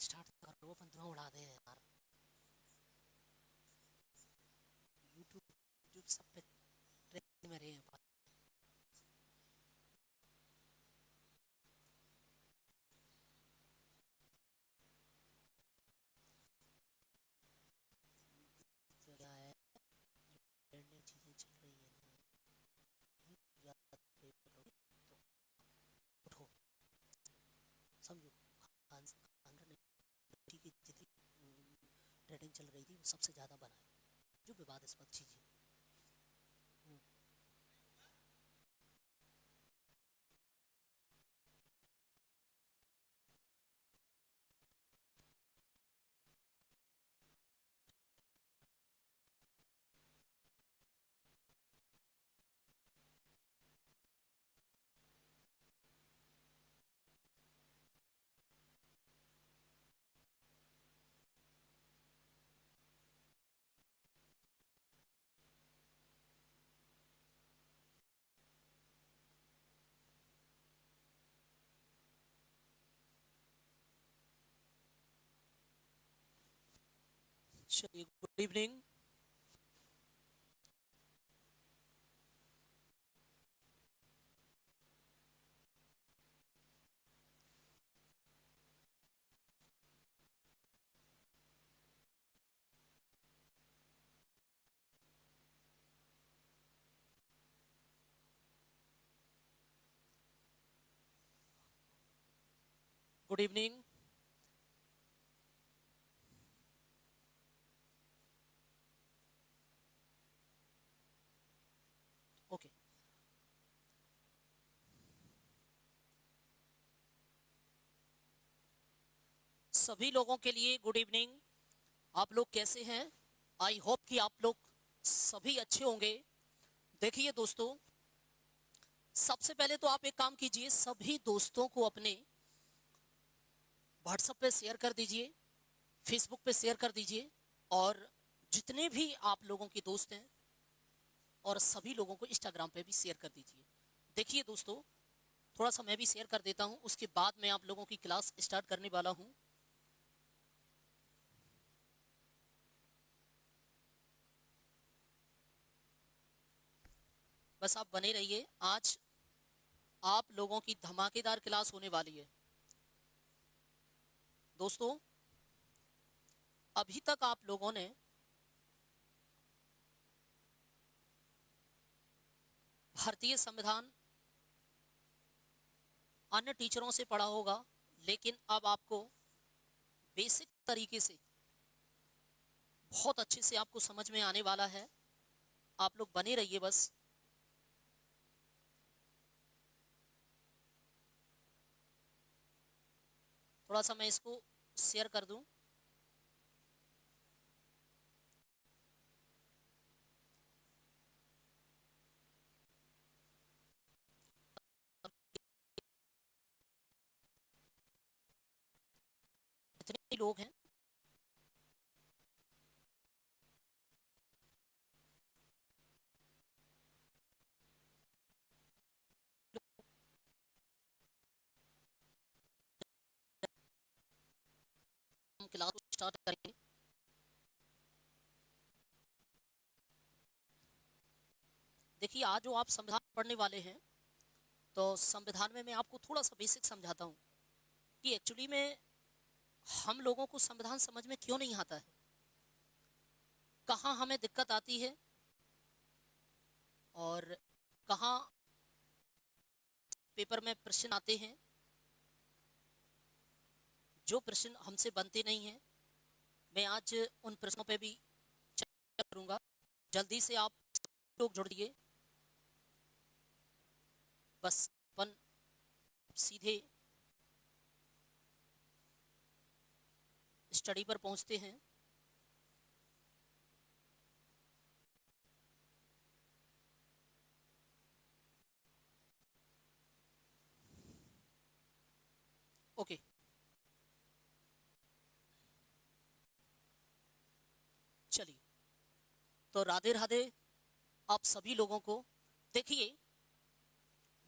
Start करो, पंद्रह उड़ा दे यार। यूट्यूब यूट्यूब सब पे ट्रेंड में रहे हैं। तो क्या है, ट्रेंडिंग चीजें चल रही है ना, या पेपर तो उठो, समझो। खान खान ने की जितनी ट्रेडिंग चल रही थी वो सबसे ज्यादा बनाए, जो विवादास्पद चीजें। चलिए, good evening. Good evening. Okay, सभी लोगों के लिए गुड इवनिंग। आप लोग कैसे हैं? आई होप कि आप लोग सभी अच्छे होंगे। देखिए दोस्तों, सबसे पहले तो आप एक काम कीजिए, सभी दोस्तों को अपने व्हाट्सएप पे शेयर कर दीजिए, फेसबुक पे शेयर कर दीजिए, और जितने भी आप लोगों के दोस्त हैं और सभी लोगों को इंस्टाग्राम पे भी शेयर कर दीजिए। देखिए दोस्तों, थोड़ा सा मैं भी शेयर कर देता हूं, उसके बाद मैं आप लोगों की क्लास स्टार्ट करने वाला हूं। बस आप बने रहिए, आज आप लोगों की धमाकेदार क्लास होने वाली है। दोस्तों, अभी तक आप लोगों ने भारतीय संविधान अन्य टीचरों से पढ़ा होगा, लेकिन अब आपको बेसिक तरीके से बहुत अच्छे से आपको समझ में आने वाला है। आप लोग बने रहिए बस। थोड़ा सा मैं इसको शेयर कर दूं। इतने लोग हैं, हम क्लास स्टार्ट करेंगे। देखिए, आज जो आप संविधान पढ़ने वाले हैं, तो संविधान में मैं आपको थोड़ा सा बेसिक समझाता हूं कि एक्चुअली में हम लोगों को संविधान समझ में क्यों नहीं आता है, कहाँ हमें दिक्कत आती है, और कहाँ पेपर में प्रश्न आते हैं जो प्रश्न हमसे बनते नहीं हैं। मैं आज उन प्रश्नों पे भी चर्चा करूंगा। जल्दी से आप लोग जुड़ जाइए। बस अपन सीधे स्टडी पर पहुंचते हैं। ओके, चलिए, तो राधे राधे आप सभी लोगों को। देखिए,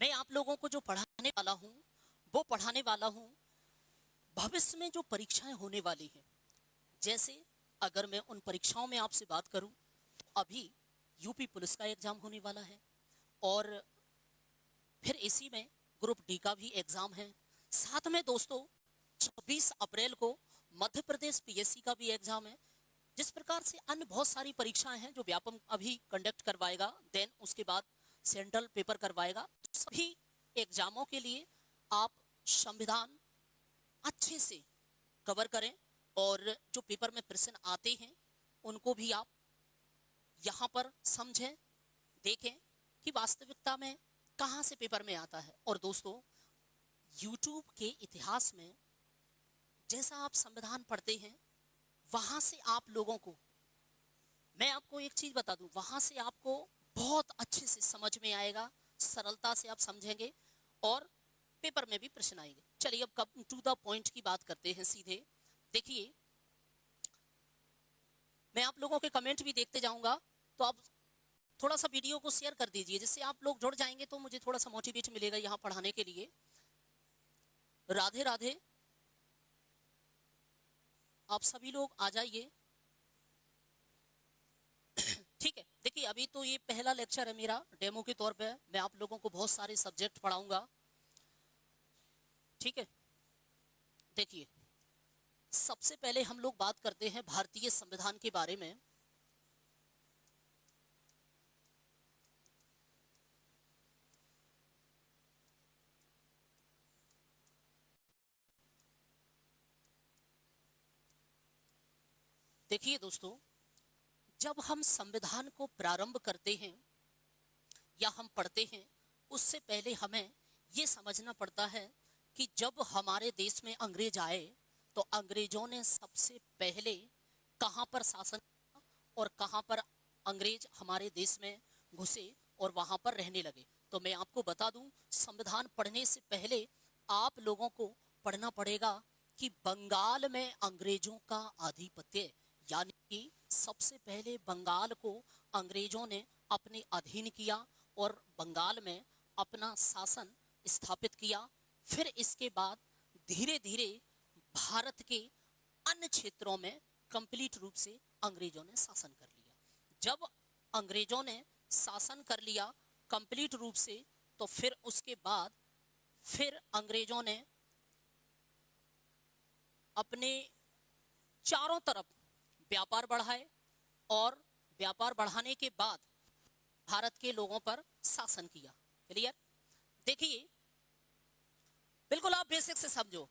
मैं आप लोगों को जो पढ़ाने वाला हूं वो पढ़ाने वाला हूं भविष्य में जो परीक्षाएं होने वाली हैं, जैसे अगर मैं उन परीक्षाओं में आपसे बात करूं, अभी यूपी पुलिस का एग्जाम होने वाला है और फिर इसी में ग्रुप डी का भी एग्जाम है। साथ में दोस्तों 26 अप्रैल को मध्य प्रदेश पीएससी का भी एग्जाम है। जिस प्रकार से अन्य बहुत सारी परीक्षाएं हैं जो व्यापम अभी कंडक्ट करवाएगा, देन उसके बाद सेंट्रल पेपर करवाएगा। सभी एग्जामों के लिए आप संविधान अच्छे से कवर करें और जो पेपर में प्रश्न आते हैं उनको भी आप यहाँ पर समझें, देखें कि वास्तविकता में कहाँ से पेपर में आता है। और दोस्तों, यूट्यूब के इतिहास में जैसा आप संविधान पढ़ते हैं, वहां से आप लोगों को, मैं आपको एक चीज बता दूं, वहां से आपको बहुत अच्छे से समझ में आएगा, सरलता से आप समझेंगे और पेपर में भी प्रश्न आएंगे। चलिए अब कम टू द पॉइंट की बात करते हैं सीधे। देखिए, मैं आप लोगों के कमेंट भी देखते जाऊंगा, तो आप थोड़ा सा वीडियो को शेयर कर दीजिए, जिससे आप लोग जुड़ जाएंगे तो मुझे थोड़ा सा मोटिवेट मिलेगा यहाँ पढ़ाने के लिए। राधे राधे, आप सभी लोग आ जाइए। ठीक है, देखिए अभी तो ये पहला लेक्चर है मेरा, डेमो के तौर पे मैं आप लोगों को बहुत सारे सब्जेक्ट पढ़ाऊंगा। ठीक है, देखिए सबसे पहले हम लोग बात करते हैं भारतीय संविधान के बारे में। देखिए दोस्तों, जब हम संविधान को प्रारंभ करते हैं या हम पढ़ते हैं, उससे पहले हमें ये समझना पड़ता है कि जब हमारे देश में अंग्रेज आए तो अंग्रेजों ने सबसे पहले कहां पर शासन किया और कहां पर अंग्रेज हमारे देश में घुसे और वहां पर रहने लगे। तो मैं आपको बता दूं, संविधान पढ़ने से पहले आप लोगों को पढ़ना पड़ेगा कि बंगाल में अंग्रेजों का आधिपत्य, यानी कि सबसे पहले बंगाल को अंग्रेजों ने अपने अधीन किया और बंगाल में अपना शासन स्थापित किया। फिर इसके बाद धीरे धीरे भारत के अन्य क्षेत्रों में कंप्लीट रूप से अंग्रेजों ने शासन कर लिया। जब अंग्रेजों ने शासन कर लिया कंप्लीट रूप से, तो फिर उसके बाद फिर अंग्रेजों ने अपने चारों तरफ व्यापार बढ़ाए और व्यापार बढ़ाने के बाद भारत के लोगों पर शासन किया। क्लियर? देखिए, बिल्कुल आप बेसिक से समझो।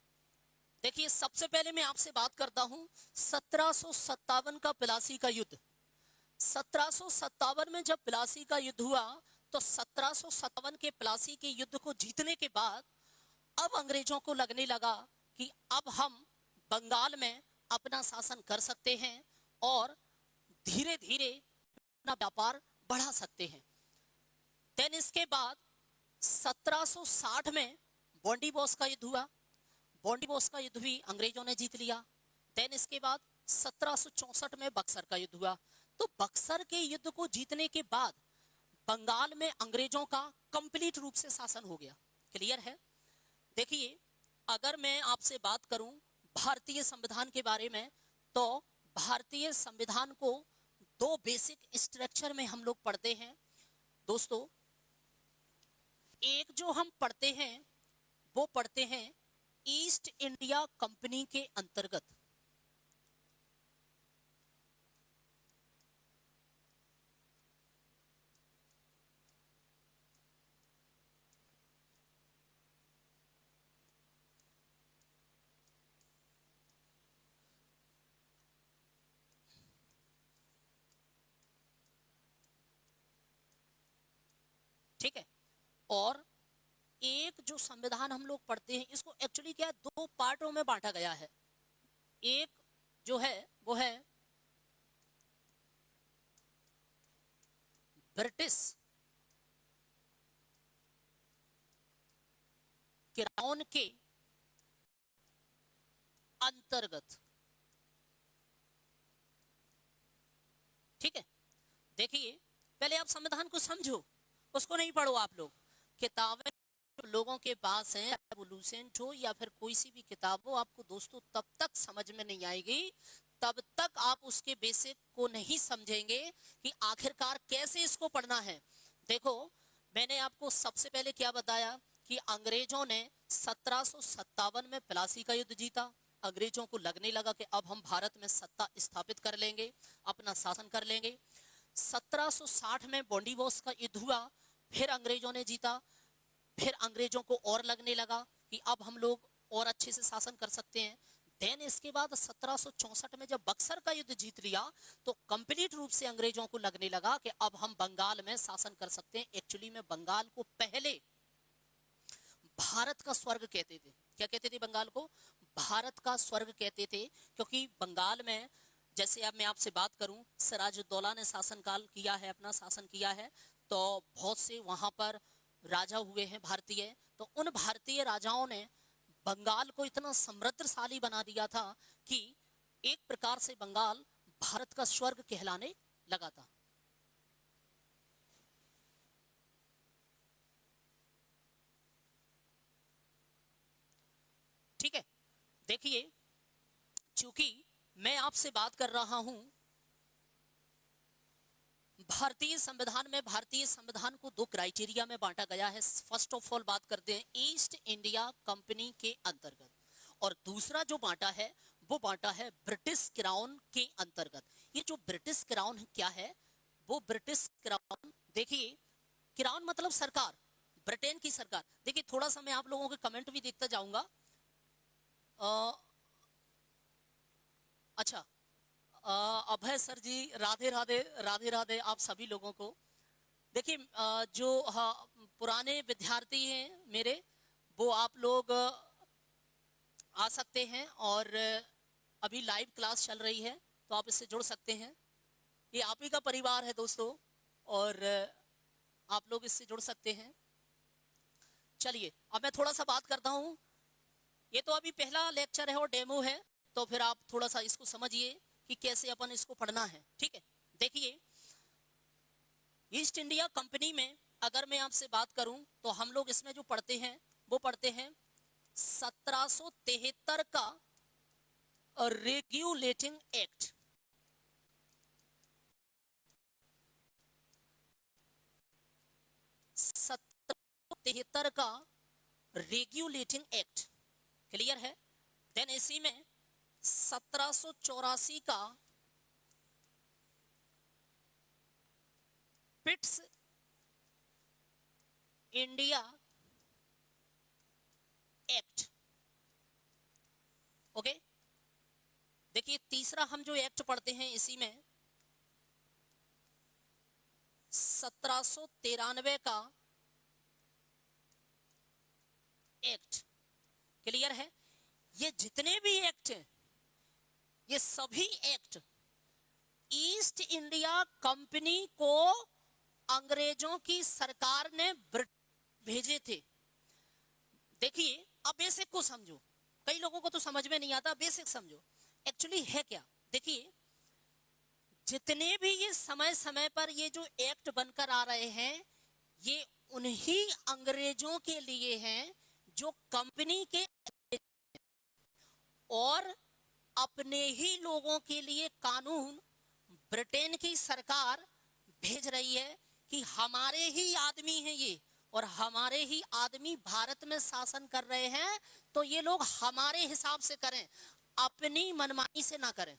देखिए, सबसे पहले मैं आपसे बात करता हूं 1757 का प्लासी का युद्ध। 1757 में जब प्लासी का युद्ध हुआ, तो 1757 के प्लासी के युद्ध को जीतने के बाद अब अंग्रेजों को लगने लगा कि अब हम बंगाल में अपना शासन कर सकते हैं और धीरे धीरे अपना व्यापार बढ़ा सकते हैं। देन इसके बाद 1760 में बोंडीबोस का युद्ध हुआ। बोंडीबोस का युद्ध भी अंग्रेजों ने जीत लिया। देन इसके बाद 1764 में बक्सर का युद्ध हुआ। तो बक्सर के युद्ध को जीतने के बाद बंगाल में अंग्रेजों का कंप्लीट रूप से शासन हो गया। क्लियर है? देखिए, अगर मैं आपसे बात करूं भारतीय संविधान के बारे में, तो भारतीय संविधान को दो बेसिक स्ट्रक्चर में हम लोग पढ़ते हैं दोस्तों। एक जो हम पढ़ते हैं वो पढ़ते हैं ईस्ट इंडिया कंपनी के अंतर्गत। ठीक है, और एक जो संविधान हम लोग पढ़ते हैं, इसको एक्चुअली क्या दो पार्टों में बांटा गया है। एक जो है वो है ब्रिटिश क्राउन के अंतर्गत। ठीक है, देखिए पहले आप संविधान को समझो, उसको नहीं पढ़ो आप लोग। किताबें लोगों के पास है, एवोल्यूशन हो या फिर कोई सी भी किताब हो, आपको दोस्तों तब तक समझ में नहीं आएगी, तब तक आप उसके बेसिक को नहीं समझेंगे कि आखिरकार कैसे इसको पढ़ना है। देखो, मैंने आपको सबसे पहले क्या बताया कि अंग्रेजों ने 1757 में प्लासी का युद्ध जीता। अंग्रेजों को लगने लगा कि अब हम भारत में सत्ता स्थापित कर लेंगे, अपना शासन कर लेंगे। 1760 में बॉन्डीवोस का युद्ध हुआ, फिर अंग्रेजों ने जीता। फिर अंग्रेजों को और लगने लगा कि अब हम लोग और अच्छे से शासन कर सकते हैं। देन इसके बाद 1764 में जब बक्सर का युद्ध जीत लिया, तो कंप्लीट रूप से अंग्रेजों को लगने लगा कि अब हम बंगाल में शासन कर सकते हैं। एक्चुअली में बंगाल को पहले भारत का स्वर्ग कहते थे। क्या कहते थे बंगाल को? भारत का स्वर्ग कहते थे, क्योंकि बंगाल में, जैसे अब मैं आपसे बात करूं, सिराजुद्दौला ने शासनकाल किया है, अपना शासन किया है, तो बहुत से वहां पर राजा हुए हैं भारतीय। तो उन भारतीय राजाओं ने बंगाल को इतना समृद्धशाली बना दिया था कि एक प्रकार से बंगाल भारत का स्वर्ग कहलाने लगा था। ठीक है, देखिए, चूंकि मैं आपसे बात कर रहा हूं भारतीय संविधान में, भारतीय संविधान को दो क्राइटेरिया में बांटा गया है। फर्स्ट ऑफ ऑल बात करते हैं ईस्ट इंडिया कंपनी के अंतर्गत, और दूसरा जो बांटा है वो बांटा है ब्रिटिश क्राउन के अंतर्गत। ये जो ब्रिटिश क्राउन क्या है, वो ब्रिटिश क्राउन, देखिए, क्राउन मतलब सरकार, ब्रिटेन की सरकार। देखिए, थोड़ा सा मैं आप लोगों के कमेंट भी देखता जाऊंगा। अच्छा, अभय सर जी, राधे राधे, राधे राधे आप सभी लोगों को। देखिए, जो पुराने विद्यार्थी हैं मेरे, वो आप लोग आ सकते हैं, और अभी लाइव क्लास चल रही है, तो आप इससे जुड़ सकते हैं। ये आप ही का परिवार है दोस्तों, और आप लोग इससे जुड़ सकते हैं। चलिए, अब मैं थोड़ा सा बात करता हूँ। ये तो अभी पहला लेक्चर है और डेमो है, तो फिर आप थोड़ा सा इसको समझिए कि कैसे अपन इसको पढ़ना है। ठीक है, देखिए, ईस्ट इंडिया कंपनी में अगर मैं आपसे बात करूं, तो हम लोग इसमें जो पढ़ते हैं वो पढ़ते हैं 1773 का रेगुलेटिंग एक्ट। तिहत्तर का रेगुलेटिंग एक्ट, क्लियर है। देन इसी में 1784 का पिट्स इंडिया एक्ट। ओके, देखिए, तीसरा हम जो एक्ट पढ़ते हैं इसी में 1793 का एक्ट, क्लियर है। ये जितने भी एक्ट हैं, ये सभी एक्ट ईस्ट इंडिया कंपनी को अंग्रेजों की सरकार ने भेजे थे। देखिए, अब बेसिक को समझो, कई लोगों को तो समझ में नहीं आता, बेसिक समझो एक्चुअली है क्या। देखिए, जितने भी ये समय समय पर ये जो एक्ट बनकर आ रहे हैं, ये उन्हीं अंग्रेजों के लिए हैं जो कंपनी के, और अपने ही लोगों के लिए कानून ब्रिटेन की सरकार भेज रही है कि हमारे ही आदमी हैं ये, और हमारे ही आदमी भारत में शासन कर रहे हैं, तो ये लोग हमारे हिसाब से करें, अपनी मनमानी से ना करें।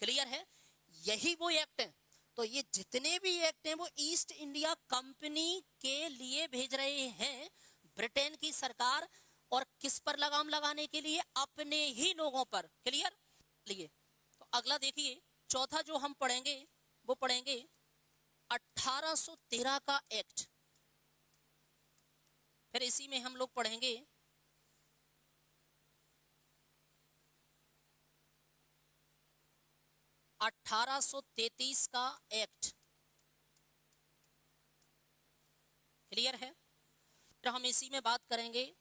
क्लियर है, यही वो एक्ट है। तो ये जितने भी एक्ट हैं वो ईस्ट इंडिया कंपनी के लिए भेज रहे हैं ब्रिटेन की सरकार, और किस पर लगाम लगाने के लिए? अपने ही लोगों पर। क्लियर, लिए। तो अगला देखिए, चौथा जो हम पढ़ेंगे वो पढ़ेंगे 1813 का एक्ट। फिर इसी में हम लोग पढ़ेंगे 1833 का एक्ट। क्लियर है, फिर हम इसी में बात करेंगे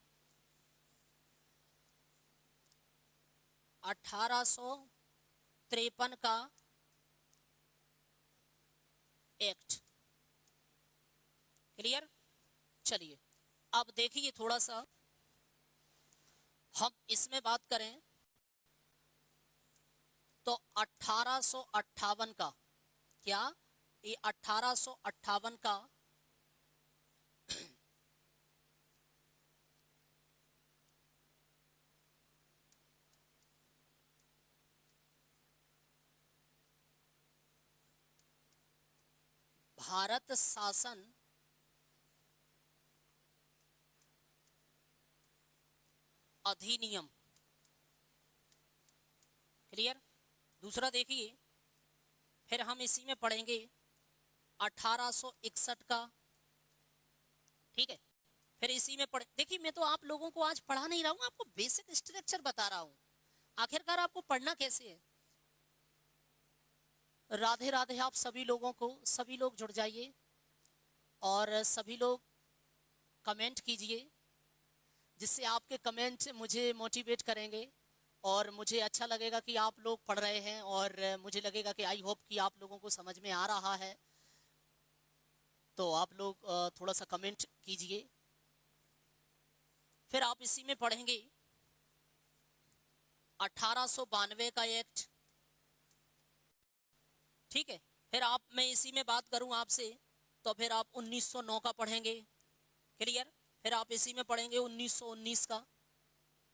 1853 का एक्ट। क्लियर, चलिए अब देखिए थोड़ा सा हम इसमें बात करें तो 1858 का, क्या ये 1858 का भारत शासन अधिनियम, क्लियर। दूसरा देखिए, फिर हम इसी में पढ़ेंगे 1861 का, ठीक है। फिर इसी में पढ़े, देखिए मैं तो आप लोगों को आज पढ़ा नहीं रहा हूं, आपको बेसिक स्ट्रक्चर बता रहा हूं, आखिरकार आपको पढ़ना कैसे है। राधे राधे आप सभी लोगों को, सभी लोग जुड़ जाइए और सभी लोग कमेंट कीजिए, जिससे आपके कमेंट मुझे मोटिवेट करेंगे और मुझे अच्छा लगेगा कि आप लोग पढ़ रहे हैं, और मुझे लगेगा कि आई होप कि आप लोगों को समझ में आ रहा है। तो आप लोग थोड़ा सा कमेंट कीजिए। फिर आप इसी में पढ़ेंगे 1892 का एक्ट, ठीक है। फिर आप, मैं इसी में बात करूं आपसे तो फिर आप 1909 का पढ़ेंगे, क्लियर। फिर आप इसी में पढ़ेंगे 1919 का,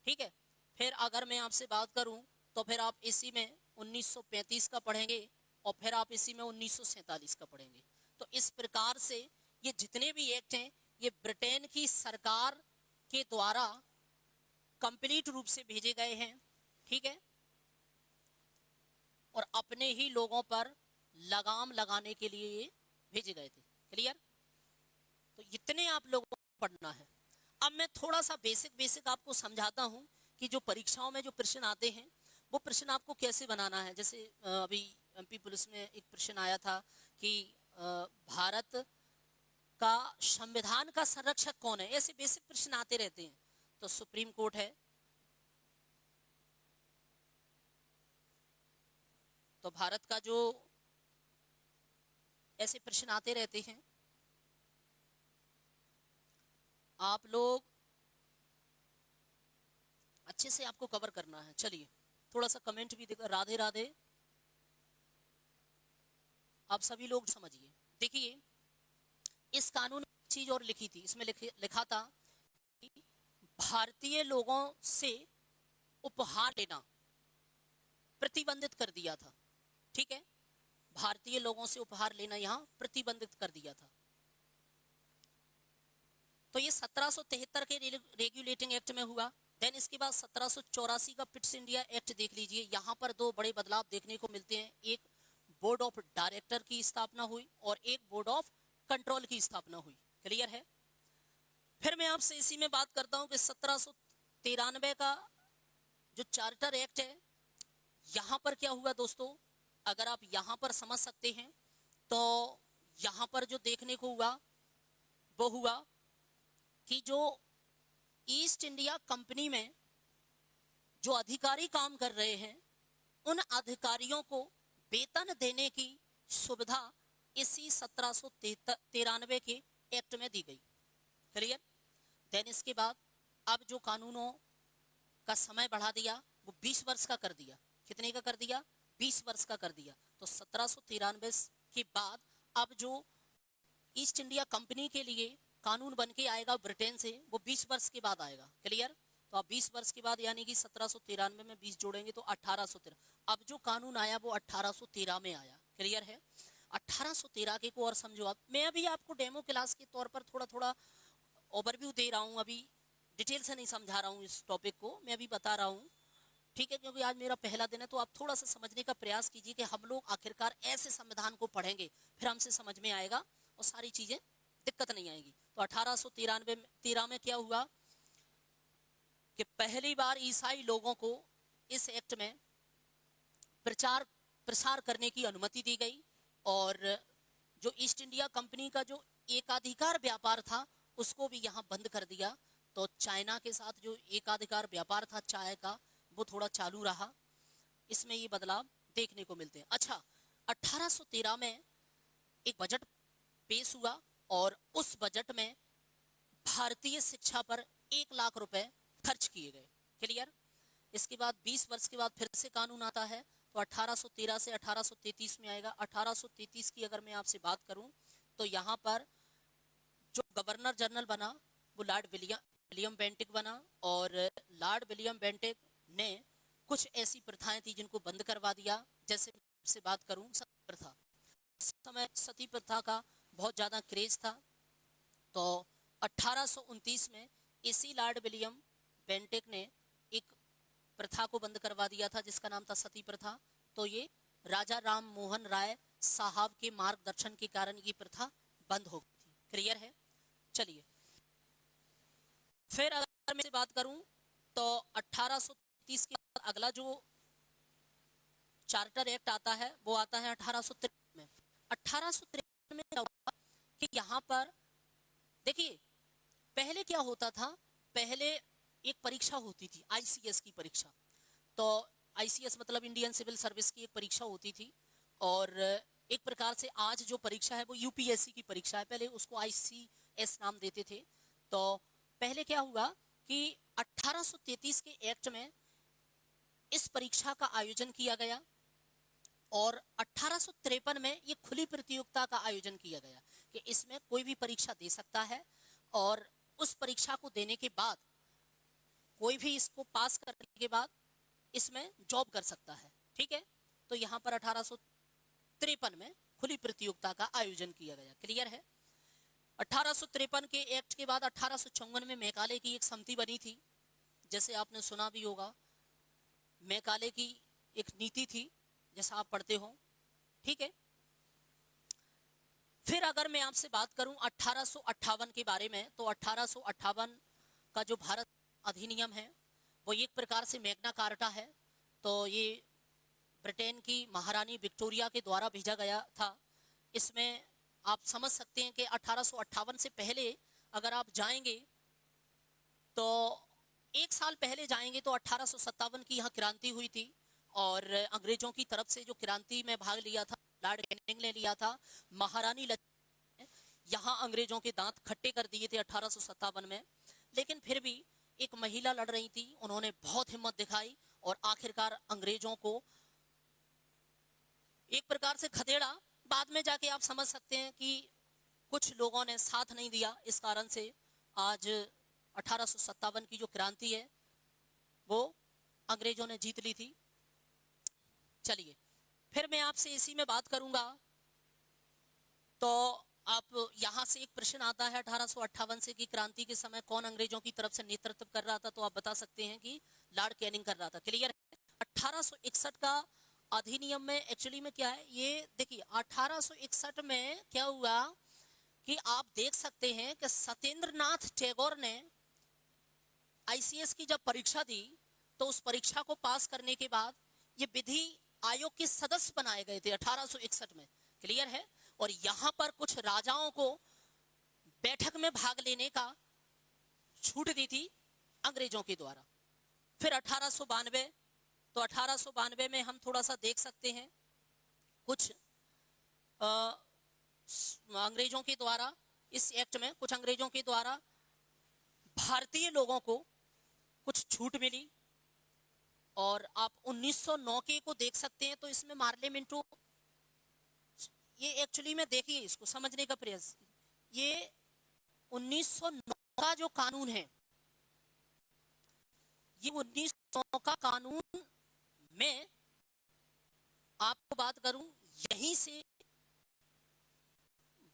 ठीक है। फिर अगर मैं आपसे बात करूं तो फिर आप इसी में 1935 का पढ़ेंगे, और फिर आप इसी में 1947 का पढ़ेंगे। तो इस प्रकार से ये जितने भी एक्ट हैं ये ब्रिटेन की सरकार के द्वारा कंप्लीट रूप से भेजे गए हैं, ठीक है, और अपने ही लोगों पर लगाम लगाने के लिए ये भेजे गए थे, क्लियर। तो इतने आप लोगों को पढ़ना है। अब मैं थोड़ा सा बेसिक बेसिक आपको समझाता हूं कि जो परीक्षाओं में जो प्रश्न आते हैं वो प्रश्न आपको कैसे बनाना है। जैसे अभी एमपी पुलिस में एक प्रश्न आया था कि भारत का संविधान का संरक्षक कौन है, ऐसे बेसिक प्रश्न आते रहते हैं। तो सुप्रीम कोर्ट है। तो भारत का जो ऐसे प्रश्न आते रहते हैं, आप लोग अच्छे से आपको कवर करना है। चलिए थोड़ा सा कमेंट भी देखो, राधे राधे आप सभी लोग समझिए। देखिए इस कानून में चीज और लिखी थी, इसमें लिखा था कि भारतीय लोगों से उपहार लेना प्रतिबंधित कर दिया था, ठीक है। भारतीय लोगों से उपहार लेना यहां प्रतिबंधित कर दिया था। तो ये 1773 के रेगुलेटिंग एक्ट में हुआ। देन इसके बाद 1784 का पिट्स इंडिया एक्ट देख लीजिए, यहां पर दो बड़े बदलाव देखने को मिलते हैं। एक बोर्ड ऑफ डायरेक्टर की स्थापना हुई और एक बोर्ड ऑफ कंट्रोल की स्थापना हुई, क्लियर है। फिर मैं आपसे इसी में बात करता हूं कि 1793 का जो चार्टर एक्ट है, यहां पर क्या हुआ दोस्तों, अगर आप यहां पर समझ सकते हैं तो यहां पर जो देखने को हुआ वो हुआ कि जो ईस्ट इंडिया कंपनी में जो अधिकारी काम कर रहे हैं उन अधिकारियों को वेतन देने की सुविधा इसी 1793 के एक्ट में दी गई, क्लियर। देन इसके बाद अब जो कानूनों का समय बढ़ा दिया वो 20 वर्ष का कर दिया। कितने का कर दिया? 20 वर्ष का कर दिया। तो 1793 के बाद अब जो ईस्ट इंडिया कंपनी के लिए कानून बन के आएगा ब्रिटेन से, वो 20 वर्ष के बाद आएगा, क्लियर। तो अब 20 वर्ष के बाद यानी कि 1793 में 20 जोड़ेंगे तो 1813। अब जो कानून आया वो 1813 में आया, क्लियर है। 1813 के को और समझो आप। मैं अभी आपको डेमो क्लास के तौर पर थोड़ा थोड़ा ओवरव्यू दे रहा हूँ, अभी डिटेल से नहीं समझा रहा हूँ इस टॉपिक को, मैं अभी बता रहा हूँ, ठीक है। क्योंकि आज मेरा पहला दिन है तो आप थोड़ा सा समझने का प्रयास कीजिए कि हम लोग आखिरकार ऐसे संविधान को पढ़ेंगे, फिर हमसे समझ में आएगा और सारी चीजें दिक्कत नहीं आएगी। तो 1813 में क्या हुआ कि पहली बार ईसाई लोगों को इस एक्ट में प्रचार प्रसार करने की अनुमति दी गई, और जो ईस्ट इंडिया कंपनी का जो एकाधिकार व्यापार था उसको भी यहाँ बंद कर दिया। तो चाइना के साथ जो एकाधिकार व्यापार था चाय का, वो थोड़ा चालू रहा। इसमें ये बदलाव देखने को मिलते हैं। अच्छा, 1813 में एक बजट पेश हुआ और उस बजट में भारतीय शिक्षा पर 1 लाख रुपए खर्च किए गए। क्लियर। इसके बाद 20 वर्ष के बाद फिर से कानून आता है, तो 1813 से 1833 में आएगा। 1833 की अगर मैं आपसे बात करूं तो यहाँ पर जो गवर्नर जनरल बना वो लॉर्ड विलियम बेंटिक बना, और लॉर्ड विलियम बेंटिक ने कुछ ऐसी प्रथाएं थी जिनको बंद करवा दिया। जैसे से बात करूं सती प्रथा, उस समय सती प्रथा का बहुत ज्यादा क्रेज था। तो 1829 में इसी लॉर्ड विलियम बेंटिक ने एक प्रथा को बंद करवा दिया था जिसका नाम था सती प्रथा। तो ये राजा राम मोहन राय साहब के मार्गदर्शन के कारण ये प्रथा बंद हो गई थी। क्लियर है। चलिए फिर अगर मैं बात करूं तो 1830 के बाद अगला जो चार्टर एक्ट आता है वो आता है 1853 में। 1853 में क्या हुआ कि यहाँ पर देखिए पहले क्या होता था, पहले एक परीक्षा होती थी आईसीएस की परीक्षा। तो आईसीएस मतलब इंडियन सिविल सर्विस की एक परीक्षा होती थी, और एक प्रकार से आज जो परीक्षा है वो यूपीएससी की परीक्षा है, पहले उसको आईसीएस नाम देते थे। तो पहले क्या हुआ कि 1833 के एक्ट में इस परीक्षा का आयोजन किया गया, और 1853 में ये खुली प्रतियोगिता का आयोजन किया गया कि इसमें कोई भी परीक्षा दे सकता है, और उस परीक्षा को देने के बाद कोई भी इसको पास करने के बाद इसमें जॉब कर सकता है। ठीक है। तो यहाँ पर 1853 में खुली प्रतियोगिता का आयोजन किया गया। क्लियर है। 1853 के एक्ट के बाद 1854 में मैकाले की एक समिति बनी थी, जैसे आपने सुना भी होगा। मैकाले की एक नीति थी जैसा आप पढ़ते हो। ठीक है। फिर अगर मैं आपसे बात करूं 1858 के बारे में, तो 1858 का जो भारत अधिनियम है वो एक प्रकार से मैग्ना कार्टा है। तो ये ब्रिटेन की महारानी विक्टोरिया के द्वारा भेजा गया था। इसमें आप समझ सकते हैं कि 1858 से पहले अगर आप जाएंगे तो 1 साल पहले जाएंगे तो 1857 की यहाँ क्रांति हुई थी, और अंग्रेजों की तरफ से जो क्रांति में भाग लिया था लॉर्ड कैनिंग ने लिया था। महारानी लक्ष्मी यहाँ अंग्रेजों के दांत खट्टे कर दिए थे 1857 में, लेकिन फिर भी एक महिला लड़ रही थी, उन्होंने बहुत हिम्मत दिखाई और आखिरकार अंग्रेजों को एक प्रकार से खदेड़ा। बाद में जाके आप समझ सकते हैं कि कुछ लोगों ने साथ नहीं दिया, इस कारण से आज 1857 की जो क्रांति है वो अंग्रेजों ने जीत ली थी। चलिए फिर मैं आपसे इसी में बात करूंगा। तो आप यहां से एक प्रश्न आता है 1858 से कि क्रांति के समय कौन अंग्रेजों की तरफ से नेतृत्व कर रहा था, तो आप बता सकते हैं कि लॉर्ड कैनिंग कर रहा था। क्लियर है। 1861 का अधिनियम में एक्चुअली में क्या है ये देखिए, 1861 में क्या हुआ कि आप देख सकते हैं कि सत्येंद्रनाथ टैगोर ने आईसीएस की जब परीक्षा दी तो उस परीक्षा को पास करने के बाद ये विधि आयोग के सदस्य बनाए गए थे 1861 में। क्लियर है। और यहां पर कुछ राजाओं को बैठक में भाग लेने का छूट दी थी अंग्रेजों के द्वारा। फिर 1892, तो 1892 में हम थोड़ा सा देख सकते हैं कुछ अंग्रेजों के द्वारा, इस एक्ट में कुछ अंग्रेजों के द्वारा भारतीय लोगों को कुछ छूट मिली। और आप 1909 के को देख सकते हैं, तो इसमें मार्ले मिंटो, ये एक्चुअली में देखिए इसको समझने का प्रयास, ये 1909 का जो कानून है, ये 1909 का कानून में आपको बात करूं, यहीं से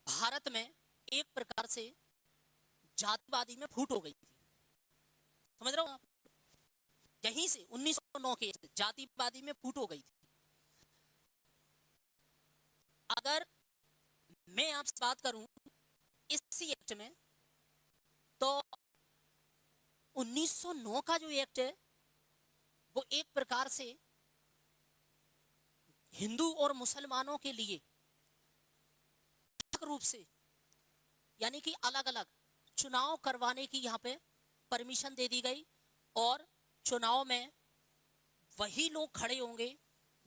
भारत में एक प्रकार से जातिवादी में फूट हो गई थी। समझ रहे हो आप। यहीं से 1909 के जातिवादी में फूट हो गई थी। अगर मैं आपसे बात करूं इसी एक्ट में, तो 1909 का जो एक्ट है वो एक प्रकार से हिंदू और मुसलमानों के लिए रूप से, यानी कि अलग अलग चुनाव करवाने की यहां पे परमिशन दे दी गई, और चुनाव में वही लोग खड़े होंगे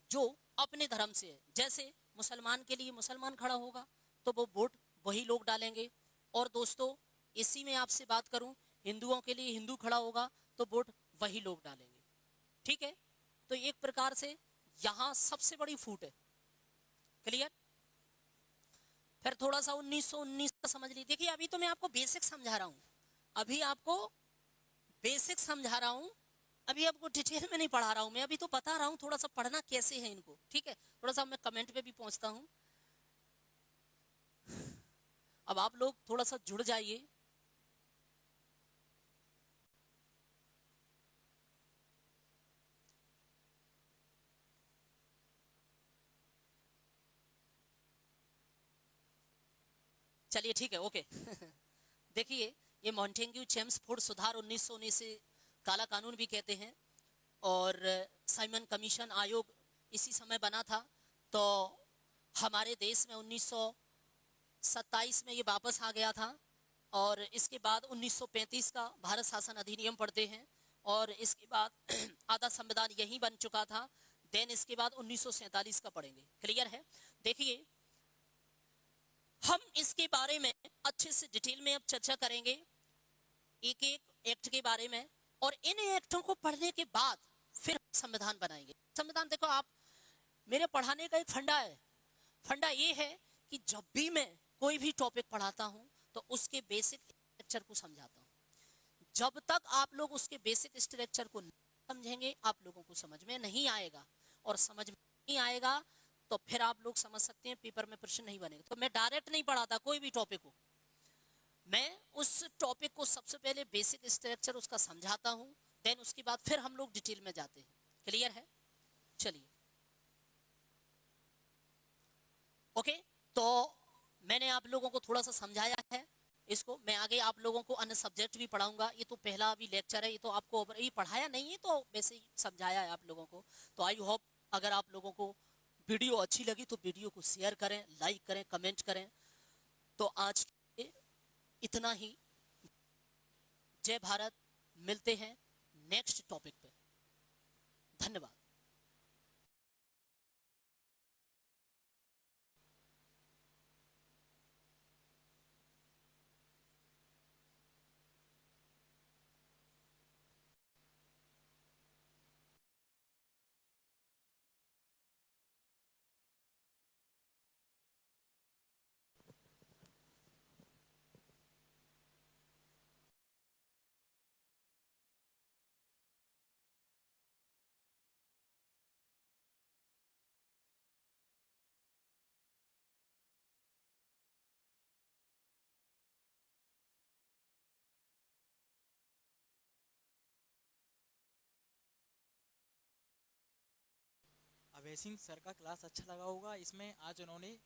जो अपने धर्म से है। जैसे मुसलमान के लिए मुसलमान खड़ा होगा तो वो वोट वही लोग डालेंगे। और दोस्तों इसी में आपसे बात करूं, हिंदुओं के लिए हिंदू खड़ा होगा तो वोट वही लोग डालेंगे, ठीक है। तो एक प्रकार से यहां सबसे बड़ी फूट है, क्लियर। फिर थोड़ा सा 1919 का समझ लीजिए। देखिए अभी तो मैं आपको बेसिक समझा रहा हूं, अभी आपको बेसिक समझा रहा हूं, अभी आपको डिटेल में नहीं पढ़ा रहा हूं मैं, अभी तो बता रहा हूं थोड़ा सा पढ़ना कैसे है इनको, ठीक है। थोड़ा सा मैं कमेंट पे भी पहुंचता हूं, अब आप लोग थोड़ा सा जुड़ जाइए। चलिए ठीक है, ओके। देखिए ये मॉन्टेग्यू चेम्सफोर्ड सुधार 1919 से काला कानून भी कहते हैं, और साइमन कमीशन आयोग इसी समय बना था। तो हमारे देश में 1927 में ये वापस आ गया था, और इसके बाद 1935 का भारत शासन अधिनियम पढ़ते हैं, और इसके बाद आधा संविधान यही बन चुका था। देन इसके बाद 1947 का पढ़ेंगे, क्लियर है। देखिए हम इसके बारे में अच्छे से डिटेल में अब चर्चा करेंगे, एक एक एक्ट के बारे में, और इन एक्टों को पढ़ने के बाद फिर संविधान बनाएंगे। संविधान देखो आप, मेरे पढ़ाने का एक फंडा है, फंडा ये है कि जब भी मैं कोई भी टॉपिक पढ़ाता हूं तो उसके बेसिक स्ट्रक्चर को समझाता हूं। जब तक आप लोग उसके बेसिक स्ट्रक्चर को नहीं समझेंगे आप लोगों को समझ में नहीं आएगा, और समझ में नहीं आएगा तो फिर आप लोग समझ सकते हैं पेपर में प्रश्न नहीं बनेगा। तो मैं डायरेक्ट नहीं पढ़ाता कोई भी टॉपिक को, मैं उस टॉपिक को सबसे पहले बेसिक स्ट्रक्चर उसका समझाता हूं, देन उसके बाद फिर हम लोग डिटेल में जाते हैं, क्लियर है। चलिए ओके, तो मैंने आप लोगों को थोड़ा सा समझाया है इसको, मैं आगे आप लोगों को अन्य सब्जेक्ट भी पढ़ाऊंगा। ये तो पहला अभी लेक्चर है, ये तो आपको ये पढ़ाया नहीं है, तो वैसे ही समझाया है आप लोगों को। तो आई होप अगर आप लोगों को वीडियो अच्छी लगी तो वीडियो को शेयर करें, लाइक करें, कमेंट करें। तो आज इतना ही, जय भारत, मिलते हैं नेक्स्ट टॉपिक पे, धन्यवाद। अवैसिंग सर का क्लास अच्छा लगा होगा। इसमें आज उन्होंने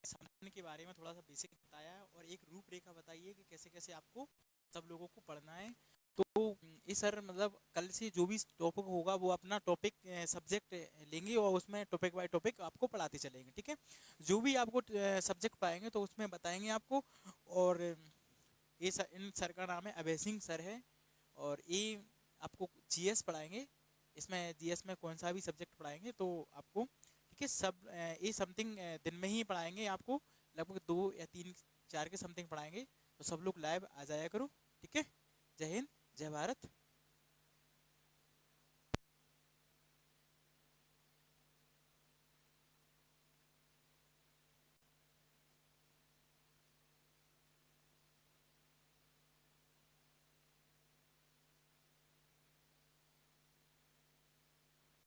संविधान के बारे में थोड़ा सा बेसिक बताया है और एक रूपरेखा बताई है कि कैसे कैसे आपको सब लोगों को पढ़ना है। तो ये सर मतलब कल से जो भी टॉपिक होगा वो अपना टॉपिक सब्जेक्ट लेंगे और उसमें टॉपिक बाय टॉपिक आपको पढ़ाते चलेंगे, ठीक है। जो भी आपको सब्जेक्ट पाएंगे तो उसमें बताएंगे आपको। और ये सर, इन सर का नाम है अभय सिंह सर है, और ये आपको जीएस पढ़ाएंगे। इसमें जीएस में कौन सा भी सब्जेक्ट पढ़ाएंगे तो आपको, ठीक है। सब ये समथिंग दिन में ही पढ़ाएंगे आपको, लगभग 2 या 3 4 के समथिंग पढ़ाएंगे। तो सब लोग लाइव आ जाया करो, ठीक है। जय हिंद, जय भारत।